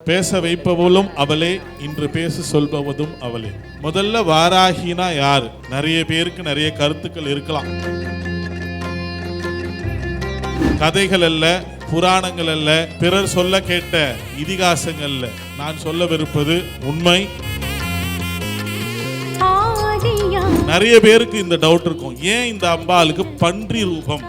பேச வைப்பவளும் அவளே, இன்று பேச சொல்பவதும் அவளே. முதல்ல வாராகினா யார்? நிறைய பேருக்கு நிறைய கருத்துக்கள் இருக்கலாம். கதைகள் அல்ல, புராணங்கள் அல்ல, பிறர் சொல்ல கேட்ட இதிகாசங்கள் அல்ல. நான் சொல்லவிருப்பது உண்மை. நிறைய பேருக்கு இந்த டவுட் இருக்கும், ஏன் இந்த அம்பாளுக்கு பன்றி ரூபம்?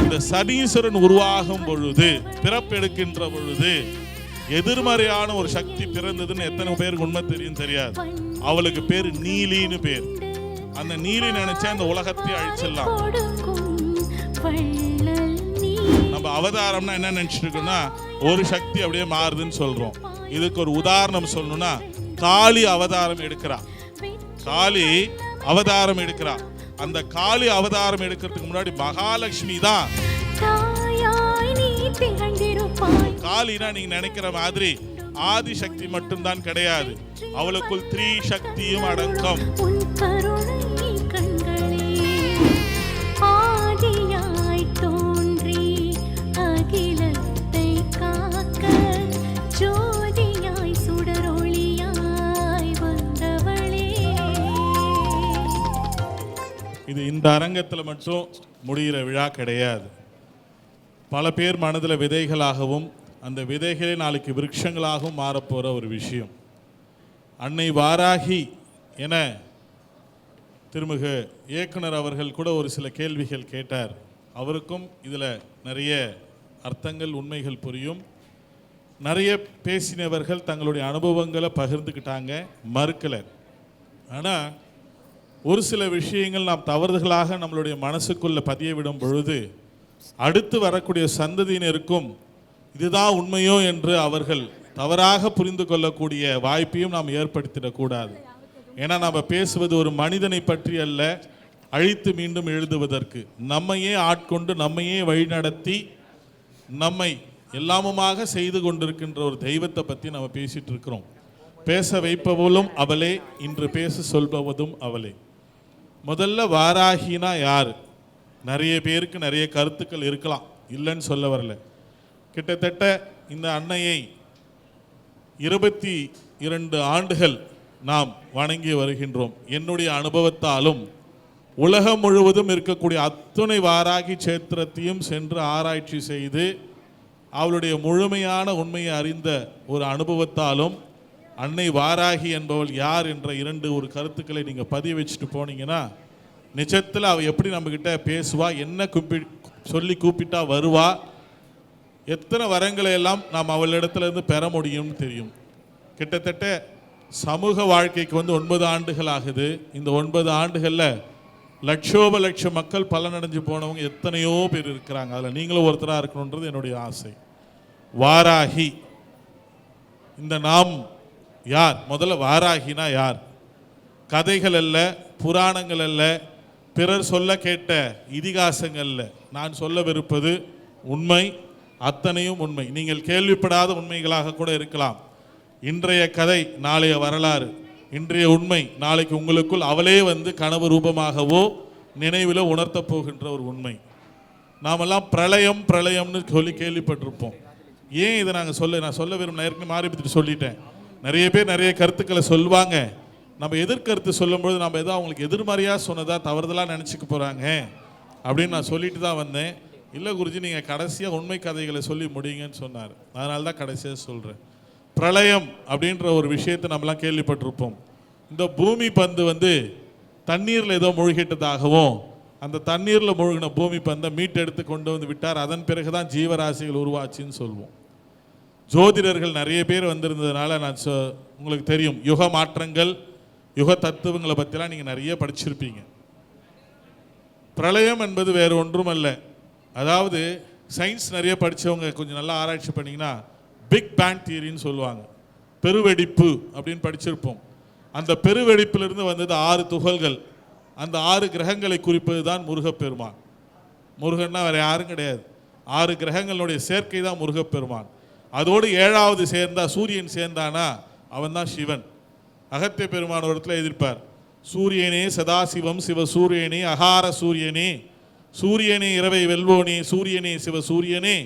இந்த சனீஸ்வரன் உருவாகும் பொழுது, பிறப்பெடுக்கின்ற பொழுது எதிர்மறையான ஒரு சக்தி பிறந்ததுன்னு எத்தனை பேருக்கு உண்மை தெரியும் தெரியாது. அவளுக்கு பேரு நீலின்னு பேர். அந்த நீலி நினைச்சா இந்த உலகத்தை அழிச்சிடலாம். நம்ம அவதாரம்னா என்ன நினைச்சிட்டு இருக்கோம்னா, ஒரு சக்தி அப்படியே மாறுதுன்னு சொல்றோம். இதுக்கு ஒரு உதாரணம் சொல்லணும்னா, காளி அவதாரம் எடுக்கிறா. காளி அவதாரம் எடுக்கிறா. அந்த காளி அவதாரம் எடுக்கிறதுக்கு முன்னாடி மகாலட்சுமி தான். காளினா நீங்க நினைக்கிற மாதிரி ஆதிசக்தி மட்டும்தான் கிடையாது, அவளுக்குள் த்ரீ சக்தியும் அடங்கும். இது இந்த அரங்கத்தில் மட்டும் முடிகிற விழா கிடையாது. பல பேர் மனதில் விதைகளாகவும் அந்த விதைகளே நாளைக்கு விருட்சங்களாகவும் மாறப்போகிற ஒரு விஷயம். அன்னை வாராகி என திருமிகு இயக்குனர் அவர்கள் கூட ஒரு சில கேள்விகள் கேட்டார். அவருக்கும் இதில் நிறைய அர்த்தங்கள், உண்மைகள் புரியும். நிறைய பேசினவர்கள் தங்களுடைய அனுபவங்களை பகிர்ந்துக்கிட்டாங்க, மறுக்கலை. ஆனால் ஒரு சில விஷயங்கள் நாம் தவறுதலாக நம்மளுடைய மனசுக்குள்ளே பதிய விடும் பொழுது அடுத்து வரக்கூடிய சந்ததியினருக்கும் இதுதான் உண்மையோ என்று அவர்கள் தவறாக புரிந்து கொள்ளக்கூடிய வாய்ப்பையும் நாம் ஏற்படுத்திடக்கூடாது. ஏன்னா நம்ம பேசுவது ஒரு மனிதனை பற்றி அல்ல, அழித்து மீண்டும் எழுதுவதற்கு, நம்மையே ஆட்கொண்டு நம்மையே வழிநடத்தி நம்மை எல்லாமுமாக செய்து கொண்டிருக்கின்ற ஒரு தெய்வத்தை பற்றி நம்ம பேசிட்டு இருக்கிறோம். பேச வைப்பவளும் அவளே, இன்று பேச சொல்பவதும் அவளே. முதல்ல வாராகினா யார்? நிறைய பேருக்கு நிறைய கருத்துக்கள் இருக்கலாம், இல்லைன்னு சொல்ல வரல. கிட்டத்தட்ட இந்த அன்னையை 22 ஆண்டுகள் நாம் வணங்கி வருகின்றோம். என்னுடைய அனுபவத்தாலும் உலகம் முழுவதும் இருக்கக்கூடிய அத்துணை வாராகி சேத்திரத்தையும் சென்று ஆராய்ச்சி செய்து அவளுடைய முழுமையான உண்மையை அறிந்த ஒரு அனுபவத்தாலும் அன்னை வாராகி என்பவள் யார் என்ற ஒரு கருத்துக்களை நீங்கள் பதிய வச்சுட்டு போனீங்கன்னா, நிஜத்தில் அவள் எப்படி நம்மக்கிட்ட பேசுவா, என்ன சொல்லி கூப்பிட்டா வருவா, எத்தனை வரங்களை எல்லாம் நாம் அவளிடத்துலேருந்து பெற முடியும்னு தெரியும். கிட்டத்தட்ட சமூக வாழ்க்கைக்கு 9 ஆண்டுகள் ஆகுது. இந்த 9 ஆண்டுகளில் லட்சோப லட்சம் மக்கள் பலனடைஞ்சு போனவங்க எத்தனையோ பேர் இருக்கிறாங்க. அதில் நீங்களும் ஒருத்தராக இருக்கணுன்றது என்னுடைய ஆசை. வாராகி இந்த நாம் யார்? முதல்ல வாராகினா யார்? கதைகள் அல்ல, புராணங்கள் அல்ல, பிறர் சொல்ல கேட்ட இதிகாசங்கள் அல்ல. நான் சொல்லவிருப்பது உண்மை, அத்தனையும் உண்மை. நீங்கள் கேள்விப்படாத உண்மைகளாக கூட இருக்கலாம். இன்றைய கதை நாளைய வரலாறு, இன்றைய உண்மை நாளைக்கு உங்களுக்குள் அவளே கனவு ரூபமாகவோ நினைவில் உணர்த்த போகின்ற ஒரு உண்மை. நாமெல்லாம் பிரளயம் பிரளயம்னு சொல்லி கேள்விப்பட்டிருப்போம். ஏன் இதை நான் சொல்ல விரும்பின ஏற்கனவே மாறிப்பட்டு சொல்லிட்டேன். நிறைய பேர் நிறைய கருத்துக்களை சொல்லுவாங்க. நம்ம எதிர்கருத்து சொல்லும்போது நம்ம எதோ அவங்களுக்கு எதிர்மறையாக சொன்னதா தவறுதலாக நினச்சிக்க போகிறாங்க அப்படின்னு நான் சொல்லிட்டு தான் வந்தேன். இல்லை குருஜி, நீங்கள் கடைசியாக உண்மை கதைகளை சொல்லி முடியுங்கன்னு சொன்னார். அதனால தான் கடைசியாக சொல்கிறேன். பிரளயம் அப்படின்ற ஒரு விஷயத்தை நம்மலாம் கேள்விப்பட்டிருப்போம். இந்த பூமி பந்து தண்ணீரில் ஏதோ மூழ்கிட்டதாகவும், அந்த தண்ணீரில் மூழ்கின பூமி பந்தை மீட்டெடுத்து கொண்டு வந்து விட்டார். அதன் பிறகு தான் ஜீவராசிகள் உருவாச்சின்னு சொல்லுவோம். ஜோதிடர்கள் நிறைய பேர் வந்திருந்ததுனால நான் உங்களுக்கு தெரியும், யுக மாற்றங்கள், யுக தத்துவங்களை பற்றிலாம் நீங்கள் நிறைய படிச்சிருப்பீங்க. பிரளயம் என்பது வேறு ஒன்றும் அல்ல. அதாவது சயின்ஸ் நிறைய படித்தவங்க கொஞ்சம் நல்லா ஆராய்ச்சி பண்ணிங்கன்னா பிக் பேங் தியரின்னு சொல்லுவாங்க. பெருவெடிப்பு அப்படின்னு படிச்சிருப்போம். அந்த பெருவெடிப்பிலிருந்து வந்தது 6 துகள்கள். அந்த 6 கிரகங்களை குறிப்பது தான் முருகப்பெருமான். முருகன்னா வேறு யாரும் கிடையாது. 6 கிரகங்களுடைய சேர்க்கை தான் முருகப்பெருமான். அதோடு 7வது சேர்ந்தா, சூரியன் சேர்ந்தானா அவன் தான் சிவன். அகத்திய பெருமான் ஒரு இடத்துல எதிர்ப்பார், சூரியனே சதாசிவம் சிவ சூரியனே அகார சூரியனே, சூரியனே இரவை வெல்வோனே, சூரியனே சிவ சூரியனே,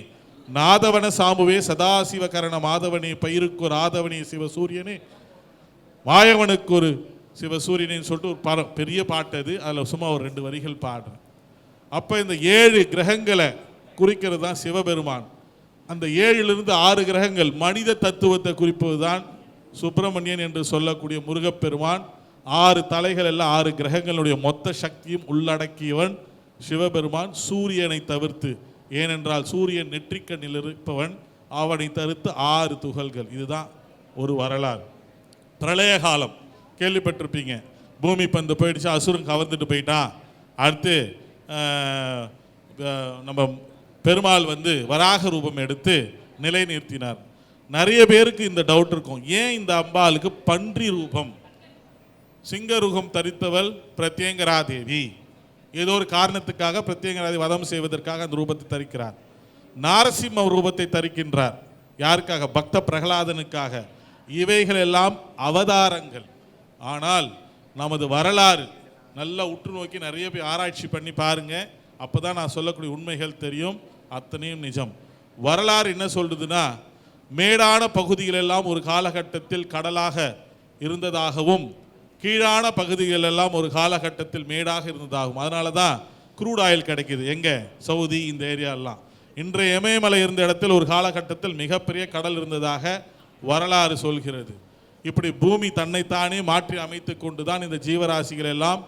நாதவன சாமுவே சதாசிவகரண மாதவனே பயிருக்கு ஒரு ஆதவனே சிவசூரியனே மாயவனுக்கு ஒரு சிவசூரியனேன்னு சொல்லிட்டு ஒரு பெரிய பாட்டு அது. அதில் சும்மா ஒரு 2 வரிகள் பாடுறேன். அப்போ இந்த 7 கிரகங்களை குறிக்கிறது தான் சிவபெருமான். அந்த 7லிருந்து 6 கிரகங்கள் மனித தத்துவத்தை குறிப்பது தான் சுப்பிரமணியன் என்று சொல்லக்கூடிய முருகப்பெருமான். 6 தலைகள் எல்லாம் 6 கிரகங்களுடைய மொத்த சக்தியும் உள்ளடக்கியவன் சிவபெருமான், சூரியனை தவிர்த்து. ஏனென்றால் சூரியன் நெற்றிக்கண்ணில் இருப்பவன், அவனை தவிர்த்து 6 துகள்கள். இதுதான் ஒரு வரலாறு. பிரளய காலம் கேள்விப்பட்டிருப்பீங்க. பூமி பந்து போயிடுச்சு, அசுரன் கவர்ந்துட்டு போயிட்டான். அடுத்து நம்ம பெருமாள் வராக ரூபம் எடுத்து நிலை நிறுத்தினார். நிறைய பேருக்கு இந்த டவுட் இருக்கும், ஏன் இந்த அம்பாளுக்கு பன்றி ரூபம்? சிங்கரூபம் தரித்தவள் பிரத்யங்கரா தேவி. ஏதோ ஒரு காரணத்துக்காக பிரத்யங்கராதி வதம் செய்வதற்காக அந்த ரூபத்தை தரிக்கிறார். நாரசிம்ம ரூபத்தை தரிக்கின்றார். யாருக்காக? பக்த பிரகலாதனுக்காக. இவைகள் எல்லாம் அவதாரங்கள். ஆனால் நமது வரலாறு நல்லா உற்று நோக்கி நிறைய பேர் ஆராய்ச்சி பண்ணி பாருங்க. அப்போதான் நான் சொல்லக்கூடிய உண்மைகள் தெரியும். அத்தனையும் நிஜம். வரலாறு என்ன சொல்றதுன்னா, மேடான பகுதிகளெல்லாம் ஒரு காலகட்டத்தில் கடலாக இருந்ததாகவும், கீழான பகுதிகள் எல்லாம் ஒரு காலகட்டத்தில் மேடாக இருந்ததாகும். அதனால தான் க்ரூட் ஆயில் கிடைக்குது. எங்கே? சவுதி, இந்த ஏரியாலாம். இன்றைய இமயமலை இருந்த இடத்தில் ஒரு காலகட்டத்தில் மிகப்பெரிய கடல் இருந்ததாக வரலாறு சொல்கிறது. இப்படி பூமி தன்னைத்தானே மாற்றி அமைத்து கொண்டு தான் இந்த ஜீவராசிகள் எல்லாம்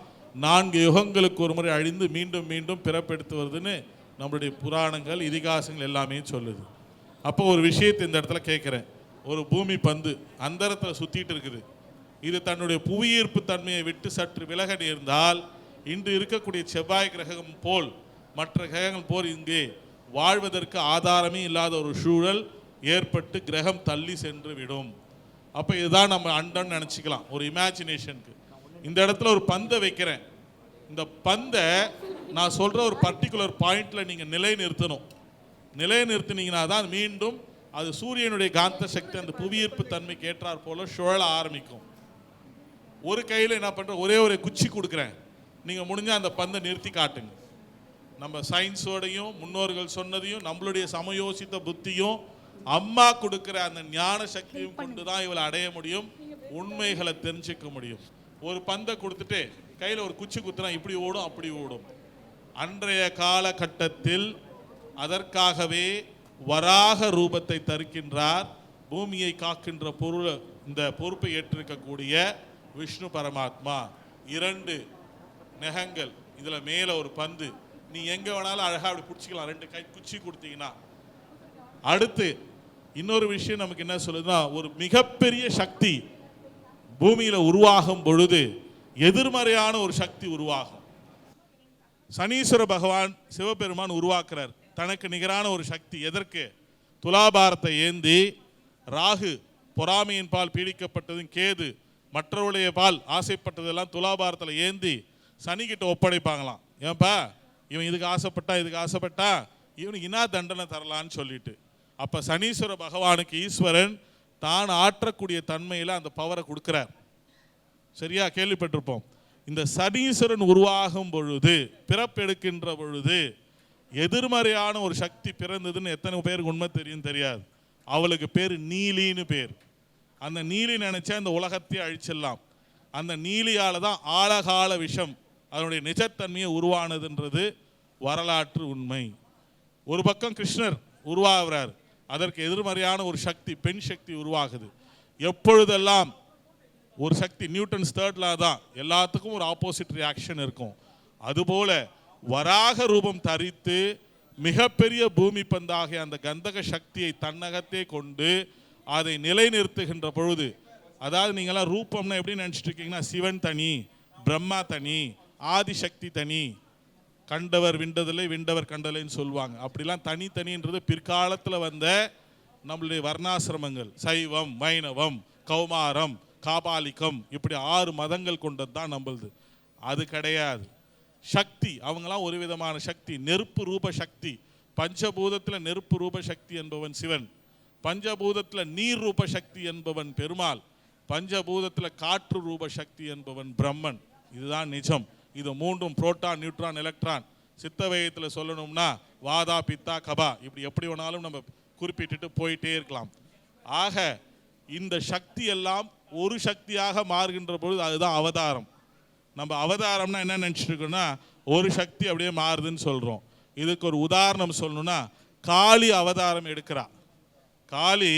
4 யுகங்களுக்கு ஒரு முறை அழிந்து மீண்டும் மீண்டும் பிறப்பெடுத்து வருதுன்னு நம்மளுடைய புராணங்கள், இதிகாசங்கள் எல்லாமே சொல்லுது. அப்போ ஒரு விஷயத்தை இந்த இடத்துல கேட்குறேன். ஒரு பூமி பந்து அந்தரத்தில் சுற்றிட்டு இருக்குது. இது தன்னுடைய புவியீர்ப்பு தன்மையை விட்டு சற்று விலக நேர்ந்தால் இன்று இருக்கக்கூடிய செவ்வாய் கிரகம் போல் மற்ற கிரகங்கள் போல் இங்கே வாழ்வதற்கு ஆதாரமே இல்லாத ஒரு சூழல் ஏற்பட்டு கிரகம் தள்ளி சென்று விடும். அப்போ இதுதான் நம்ம அண்டன்னு நினச்சிக்கலாம், ஒரு இமேஜினேஷனுக்கு. இந்த இடத்துல ஒரு பந்தை வைக்கிறேன். இந்த பந்தை நான் சொல்கிற ஒரு பர்டிகுலர் பாயிண்டில் நீங்கள் நிலை நிறுத்தணும். நிலை நிறுத்தினீங்கன்னா தான் மீண்டும் அது சூரியனுடைய காந்த சக்தி அந்த புவியீர்ப்பு தன்மைக்கு ஏற்றார் போல சுழல ஆரம்பிக்கும். ஒரு கையில் என்ன பண்ணுறேன், ஒரே ஒரு குச்சி கொடுக்குறேன். நீங்கள் முடிஞ்சால் அந்த பந்தை நிறுத்தி காட்டுங்க. நம்ம சயின்ஸோடையும் முன்னோர்கள் சொன்னதையும் நம்மளுடைய சமயோசித்த புத்தியும் அம்மா கொடுக்குற அந்த ஞான சக்தியும் கொண்டு தான் இவளை அடைய முடியும், உண்மைகளை தெரிஞ்சுக்க முடியும். ஒரு பந்தை கொடுத்துட்டு கையில் ஒரு குச்சி குத்துனா இப்படி ஓடும் அப்படி ஓடும். அன்றைய காலகட்டத்தில் அதற்காகவே வராக ரூபத்தை தரிக்கின்றார். பூமியை காக்கின்ற இந்த பொறுப்பை ஏற்றிருக்கக்கூடிய விஷ்ணு பரமாத்மா. 2 நகங்கள், இதில் மேலே ஒரு பந்து. நீ எங்கே வேணாலும் அழகாக அப்படி பிடிச்சிக்கலாம், 2 கை குச்சி கொடுத்தீங்கன்னா. அடுத்து இன்னொரு விஷயம் நமக்கு என்ன சொல்லுதுன்னா, ஒரு மிகப்பெரிய சக்தி பூமியில் உருவாகும் பொழுது எதிர்மறையான ஒரு சக்தி உருவாகும். சனீஸ்வர பகவான் சிவபெருமான் உருவாக்குறார் தனக்கு நிகரான ஒரு சக்தி. எதற்கு? துலாபாரத்தை ஏந்தி ராகு பொறாமையின் பால் பீடிக்கப்பட்டதும், கேது மற்றவருடைய பால் ஆசைப்பட்டதெல்லாம் துலாபாரத்தில் ஏந்தி சனிக்கிட்ட ஒப்படைப்பாங்களாம். ஏன்பா இவன் இதுக்கு ஆசைப்பட்டா இவனுக்கு இன்னா தண்டனை தரலான்னு சொல்லிட்டு. அப்போ சனீஸ்வர பகவானுக்கு ஈஸ்வரன் தான் ஆற்றக்கூடிய தன்மையில் அந்த பவரை கொடுக்குறார். சரியா? கேள்விப்பட்டிருப்போம். இந்த சனீஸ்வரன் உருவாகும் பொழுது, பிறப்பெடுக்கின்ற பொழுது எதிர்மறையான ஒரு சக்தி பிறந்ததுன்னு எத்தனை பேருக்கு உண்மை தெரியும் தெரியாது. அவளுக்கு பேர் நீலின்னு பேர். அந்த நீலி நினைச்சா இந்த உலகத்தையே அழிச்சிடலாம். அந்த நீலியால் தான் ஆழகால விஷம் அதனுடைய நிஜத்தன்மையை உருவானதுன்றது வரலாற்று உண்மை. ஒரு பக்கம் கிருஷ்ணர் உருவாகிறார், அதற்கு எதிர்மறையான ஒரு சக்தி, பெண் சக்தி உருவாகுது. எப்பொழுதெல்லாம் ஒரு சக்தி, நியூட்டன்ஸ் 3rd லா தான், எல்லாத்துக்கும் ஒரு ஆப்போசிட் ரியாக்ஷன் இருக்கும். அதுபோல வராக ரூபம் தரித்து மிகப்பெரிய பூமி பந்தாகிய அந்த கந்தக சக்தியை தன்னகத்தே கொண்டு அதை நிலைநிறுத்துகின்ற பொழுது, அதாவது நீங்களாம் ரூபம்னா எப்படி நினச்சிட்டு இருக்கீங்கன்னா, சிவன் தனி, பிரம்மா தனி, ஆதிசக்தி தனி, கண்டவர் விண்டதில்லை விண்டவர் கண்டலைன்னு சொல்லுவாங்க. அப்படிலாம் தனித்தனின்றது பிற்காலத்தில் வந்த நம்மளுடைய வர்ணாசிரமங்கள். சைவம், வைணவம், கௌமாரம், காபாலிகம், இப்படி 6 மதங்கள் கொண்டது தான் நம்மளது. அது கிடையாது. சக்தி அவங்களாம் ஒரு விதமான சக்தி, நெருப்பு ரூப சக்தி. பஞ்சபூதத்தில் நெருப்பு ரூப சக்தி என்பவன் சிவன், பஞ்சபூதத்தில் நீர் ரூப சக்தி என்பவன் பெருமாள், பஞ்சபூதத்தில் காற்று ரூப சக்தி என்பவன் பிரம்மன். இதுதான் நிஜம். இது 3ம் புரோட்டான், நியூட்ரான், எலக்ட்ரான். சித்த வயத்தில் சொல்லணும்னா வாதா பித்தா கபா, இப்படி எப்படி வேணாலும் நம்ம குறிப்பிட்டுட்டு போயிட்டே இருக்கலாம். ஆக இந்த சக்தி எல்லாம் ஒரு சக்தியாக மாறுகின்ற பொழுது அதுதான் அவதாரம். நம்ம அவதாரம்னா என்ன நினச்சிட்டு இருக்கோம்னா ஒரு சக்தி அப்படியே மாறுதுன்னு சொல்கிறோம். இதுக்கு ஒரு உதாரணம் சொல்லணும்னா காளி அவதாரம் எடுக்கிறா. காளி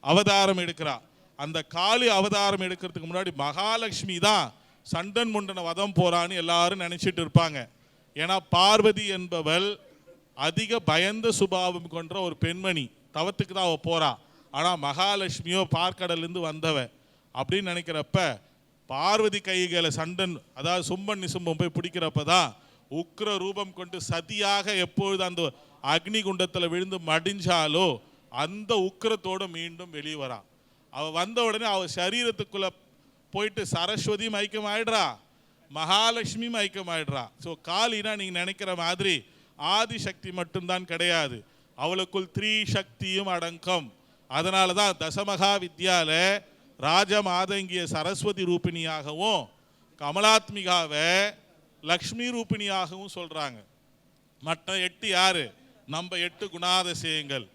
அவதாரம் எடுக்கிறா. அந்த காளி அவதாரம் எடுக்கிறதுக்கு முன்னாடி மகாலட்சுமி தான் சண்டன் முண்டனை வதம் போறான்னு எல்லாரும் நினைச்சிட்டு இருப்பாங்க. ஏன்னா பார்வதி என்பவள் அதிக பயந்த சுபாவம் கொன்ற ஒரு பெண்மணி, தவத்துக்கு தான் அவ போறா. ஆனால் மகாலட்சுமியோ பார்க்கடலேருந்து வந்தவ அப்படின்னு நினைக்கிறப்ப பார்வதி கைகளை சண்டன், அதாவது சும்பன் நிசும்பம் போய் பிடிக்கிறப்ப தான் உக்ர ரூபம் கொண்டு சதியாக எப்பொழுது அந்த அக்னி குண்டத்தில் விழுந்து மடிஞ்சாலோ அந்த உக்கிரத்தோடு மீண்டும் வெளியே வரா. அவள் வந்த உடனே அவள் சரீரத்துக்குள்ளே போயிட்டு சரஸ்வதி மயக்கம் ஆயிடுறா, மகாலட்சுமி மயக்கம் ஆயிடுறா. ஸோ காளினா நீங்கள் நினைக்கிற மாதிரி ஆதிசக்தி மட்டும்தான் கிடையாது, அவளுக்குள் 3 சக்தியும் அடங்கும். அதனால தான் தசமகா வித்யால ராஜமாதங்கிய சரஸ்வதி ரூபிணியாகவும் கமலாத்மிகாவை லக்ஷ்மி ரூபிணியாகவும் சொல்கிறாங்க. மற்ற 8 யாரு? நம்ம 8 குணாதிசயங்கள்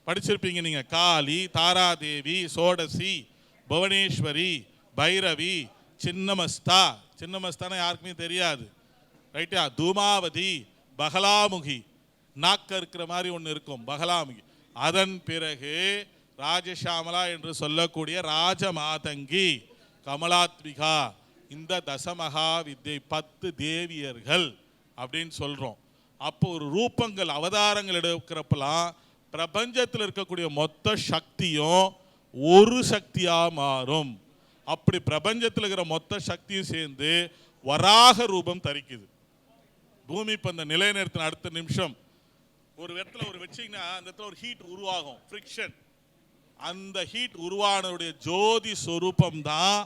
படிச்சிருப்பீங்க நீங்க. காளி, தாராதேவி, சோடசி, புவனேஸ்வரி, பைரவி, சின்னமஸ்தா. சின்னமஸ்தானா யாருக்குமே தெரியாது, ரைட்டா? தூமாவதி, பகலாமுகி, நாக்க இருக்கிற மாதிரி ஒன்று இருக்கும் பகலாமுகி. அதன் பிறகு ராஜசாமலா என்று சொல்லக்கூடிய ராஜமாதங்கி, கமலாத்மிகா. இந்த தசமகா வித்யை 10 தேவியர்கள் அப்படின்னு சொல்றோம். அப்போ ஒரு ரூபங்கள் அவதாரங்கள் எடுக்கிறப்பெல்லாம் பிரபஞ்சத்தில் இருக்கக்கூடிய மொத்த சக்தியும் ஒரு சக்தியா மாறும். அப்படி பிரபஞ்சத்தில் இருக்கிற மொத்த சக்தியும் சேர்ந்து வராக ரூபம் தரிக்குது. பூமி பந்த நிலைநிறுத்தின அடுத்த நிமிஷம் ஒரு இடத்துல ஒரு வச்சிங்கன்னா அந்த இடத்துல ஒரு ஹீட் உருவாகும், ஃப்ரிக்ஷன். அந்த ஹீட் உருவானதுடைய ஜோதி சொரூபம் தான்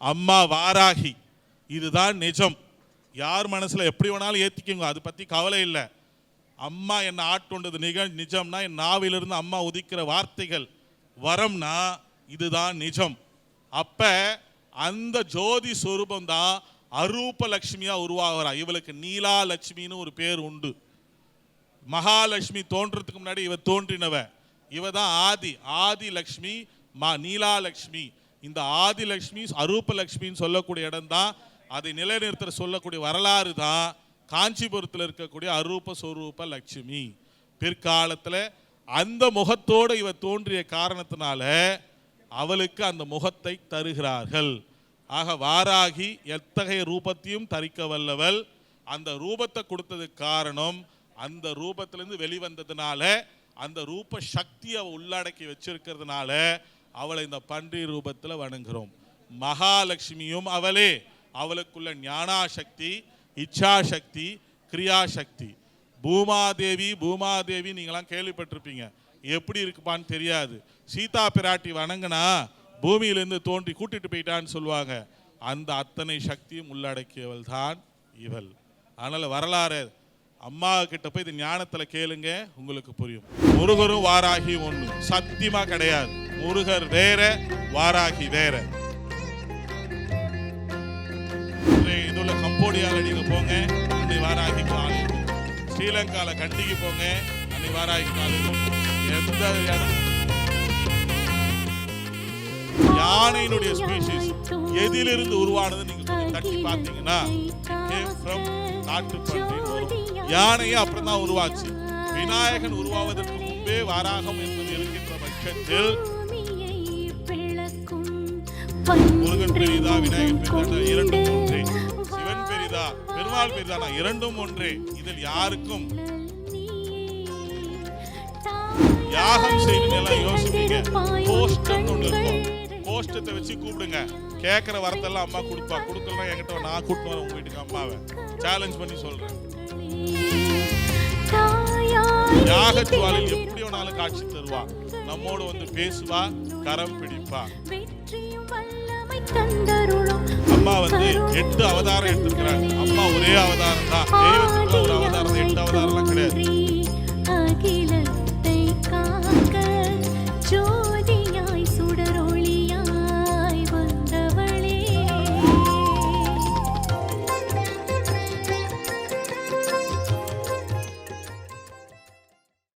அம்மா வாராகி. இதுதான் நிஜம். யார் மனசுல எப்படி வேணாலும் ஏத்திக்கோங்க, அதை பத்தி கவலை இல்லை. அம்மா என்ன ஆட்கொண்டது நிஜம்னா என் நாவிலிருந்து அம்மா உதிக்கிற வார்த்தைகள் வரம்னா இதுதான் நிஜம். அப்ப அந்த ஜோதி சொரூபம் தான் அரூப லட்சுமியா உருவாகிறா. இவளுக்கு நீலா லட்சுமின்னு ஒரு பேர் உண்டு. மகாலட்சுமி தோன்றதுக்கு முன்னாடி இவ தோன்றினவ. இவ தான் ஆதி லட்சுமி, நீலா லட்சுமி. இந்த ஆதி லட்சுமி அரூப லட்சுமின்னு சொல்லக்கூடிய இடம் தான், அதை நிலைநிறுத்த சொல்லக்கூடிய வரலாறு தான் காஞ்சிபுரத்தில் இருக்கக்கூடிய அரூப சொரூப லட்சுமி. பிற்காலத்தில் அந்த முகத்தோடு இவ தோன்றிய காரணத்தினால அவளுக்கு அந்த முகத்தை தருகிறார்கள். ஆக வாராகி எத்தகைய ரூபத்தையும் தரிக்க வல்லவள். அந்த ரூபத்தை கொடுத்ததுக்கு காரணம் அந்த ரூபத்திலிருந்து வெளிவந்ததுனால, அந்த ரூப சக்தியை உள்ளடக்கி வச்சிருக்கிறதுனால அவளை இந்த பன்றி ரூபத்தில் வணங்குகிறோம். மகாலட்சுமியும் அவளே. அவளுக்குள்ள ஞானாசக்தி, இச்சாசக்தி, கிரியாசக்தி. பூமாதேவி நீங்களாம் கேள்விப்பட்டிருப்பீங்க, எப்படி இருக்குப்பான்னு தெரியாது. சீதா பிராட்டி வணங்கினா பூமியிலிருந்து தோன்றி கூட்டிட்டு போயிட்டான்னு சொல்லுவாங்க. அந்த அத்தனை சக்தியும் உள்ளடக்கியவள் தான் இவள். அதனால வரலாறு அம்மா கிட்ட போய் இது ஞானத்துல கேளுங்க, உங்களுக்கு புரியும். முருகரும் வாராகி ஒண்ணு, சத்தியமா கிடையாது. முருகர் வேற, வாராகி வேற. இதுல கம்போடியால நீங்க போங்க, அன்னை வாராகி காலி. ஸ்ரீலங்கால கண்டிக்கு போங்க, அன்னை வாராகி காலி. எந்த இடம் யானையினுடைய ஸ்பீஷிஸ் எதிலிருந்து உருவானது நீங்க கொஞ்சம் தட்டி பார்த்தீங்கன்னா யானையே அப்புறம் தான் உருவாச்சு. விநாயகன் உருவாவதற்கு முன்பே வாராகம் என்பது இருக்கின்ற பட்சத்தில் முருகன் பெரிதா, விநாயகன் பெரிதா, இரண்டும் ஒன்றே. சிவன் பெரிதா, பெருமாள் பெரிதா, இரண்டும் ஒன்றே. இதில் யாருக்கும் யாகம் செய்யணும் எல்லாம் யோசிப்பீங்க. கோஷ்டம் ஒன்று இருக்கும், கோஷ்டத்தை வச்சு கூப்பிடுங்க. கேட்கிற வரத்தெல்லாம் அம்மா கொடுப்பா. கொடுக்கலாம் என்கிட்ட நான் கூப்பிட்டு வரேன் உங்க வீட்டுக்கு. அம்மாவை சேலஞ்ச் பண்ணி சொல்றேன். யாகஜுவாலில் எப்படி வேணாலும் காட்சி தருவா, நம்மோடு வந்து பேசுவா, கரம் பிடிப்பா. அம்மா வந்து 8 அவதாரம் எடுத்திருக்கிறாங்க. அம்மா ஒரே அவதாரம் தான். தெய்வத்துக்குள்ள ஒரு அவதாரம், 8 அவதாரம்லாம் கிடையாது.